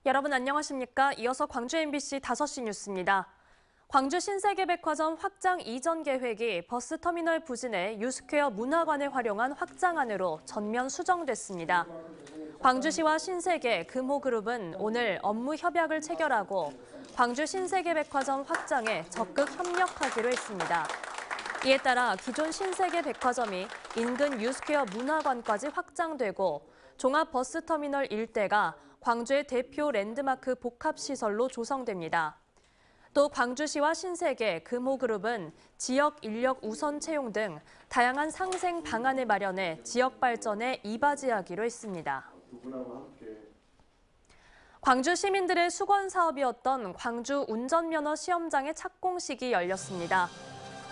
여러분 안녕하십니까? 이어서 광주 MBC 5시 뉴스입니다. 광주 신세계백화점 확장 이전 계획이 버스터미널 부진의 유스퀘어 문화관을 활용한 확장안으로 전면 수정됐습니다. 광주시와 신세계, 금호그룹은 오늘 업무 협약을 체결하고 광주 신세계백화점 확장에 적극 협력하기로 했습니다. 이에 따라 기존 신세계백화점이 인근 유스퀘어 문화관까지 확장되고 종합버스터미널 일대가 광주의 대표 랜드마크 복합시설로 조성됩니다. 또 광주시와 신세계, 금호그룹은 지역 인력 우선 채용 등 다양한 상생 방안을 마련해 지역 발전에 이바지하기로 했습니다. 광주 시민들의 수건 사업이었던 광주 운전면허 시험장의 착공식이 열렸습니다.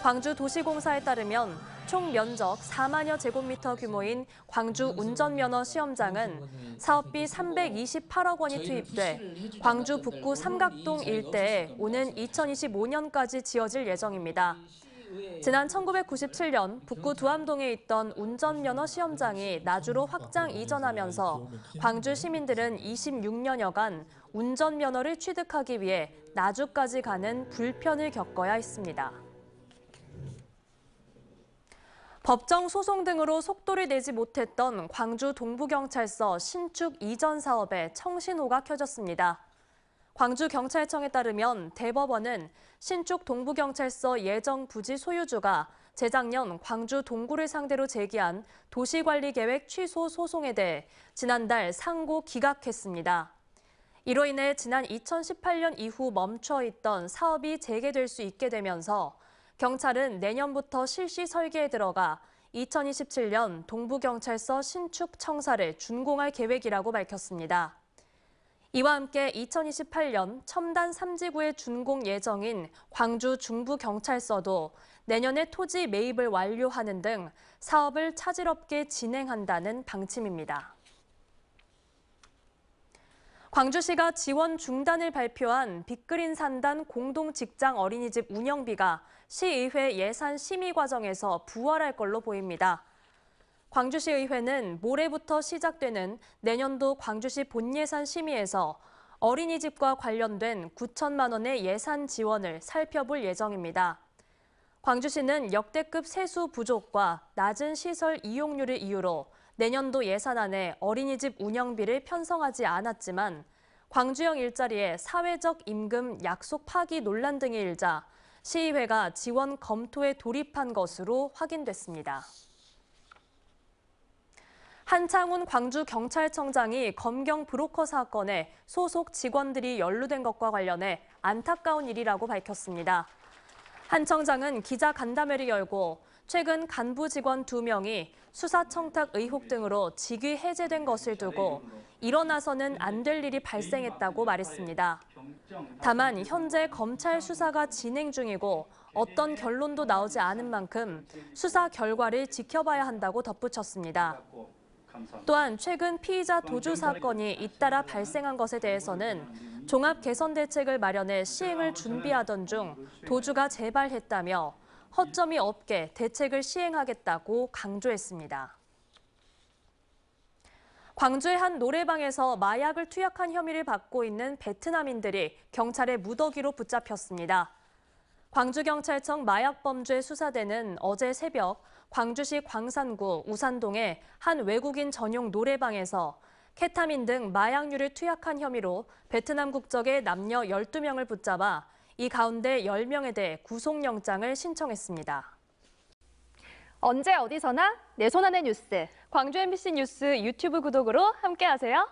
광주 도시공사에 따르면 총 면적 4만여 제곱미터 규모인 광주 운전면허 시험장은 사업비 328억 원이 투입돼 광주 북구 삼각동 일대에 오는 2025년까지 지어질 예정입니다. 지난 1997년 북구 두암동에 있던 운전면허 시험장이 나주로 확장 이전하면서 광주 시민들은 26년여간 운전면허를 취득하기 위해 나주까지 가는 불편을 겪어야 했습니다. 법정 소송 등으로 속도를 내지 못했던 광주 동부경찰서 신축 이전 사업에 청신호가 켜졌습니다. 광주경찰청에 따르면 대법원은 신축 동부경찰서 예정 부지 소유주가 재작년 광주 동구를 상대로 제기한 도시관리계획 취소 소송에 대해 지난달 상고 기각했습니다. 이로 인해 지난 2018년 이후 멈춰 있던 사업이 재개될 수 있게 되면서 경찰은 내년부터 실시 설계에 들어가 2027년 동부경찰서 신축 청사를 준공할 계획이라고 밝혔습니다. 이와 함께 2028년 첨단 3지구의 준공 예정인 광주 중부경찰서도 내년에 토지 매입을 완료하는 등 사업을 차질없게 진행한다는 방침입니다. 광주시가 지원 중단을 발표한 빅그린 산단 공동직장 어린이집 운영비가 시의회 예산 심의 과정에서 부활할 걸로 보입니다. 광주시의회는 모레부터 시작되는 내년도 광주시 본예산 심의에서 어린이집과 관련된 9천만 원의 예산 지원을 살펴볼 예정입니다. 광주시는 역대급 세수 부족과 낮은 시설 이용률을 이유로 내년도 예산안에 어린이집 운영비를 편성하지 않았지만 광주형 일자리의 사회적 임금 약속 파기 논란 등이 일자 시의회가 지원 검토에 돌입한 것으로 확인됐습니다. 한창훈 광주경찰청장이 검경 브로커 사건에 소속 직원들이 연루된 것과 관련해 안타까운 일이라고 밝혔습니다. 한 청장은 기자간담회를 열고 최근 간부 직원 2명이 수사청탁 의혹 등으로 직위 해제된 것을 두고 일어나서는 안 될 일이 발생했다고 말했습니다. 다만 현재 검찰 수사가 진행 중이고 어떤 결론도 나오지 않은 만큼 수사 결과를 지켜봐야 한다고 덧붙였습니다. 또한 최근 피의자 도주 사건이 잇따라 발생한 것에 대해서는 종합 개선 대책을 마련해 시행을 준비하던 중 도주가 재발했다며 허점이 없게 대책을 시행하겠다고 강조했습니다. 광주의 한 노래방에서 마약을 투약한 혐의를 받고 있는 베트남인들이 경찰의 무더기로 붙잡혔습니다. 광주경찰청 마약범죄 수사대는 어제 새벽 광주시 광산구 우산동의 한 외국인 전용 노래방에서 케타민 등 마약류를 투약한 혐의로 베트남 국적의 남녀 12명을 붙잡아 이 가운데 10명에 대해 구속영장을 신청했습니다. 언제 어디서나 내 손 안의 뉴스. 광주 MBC 뉴스 유튜브 구독으로 함께하세요.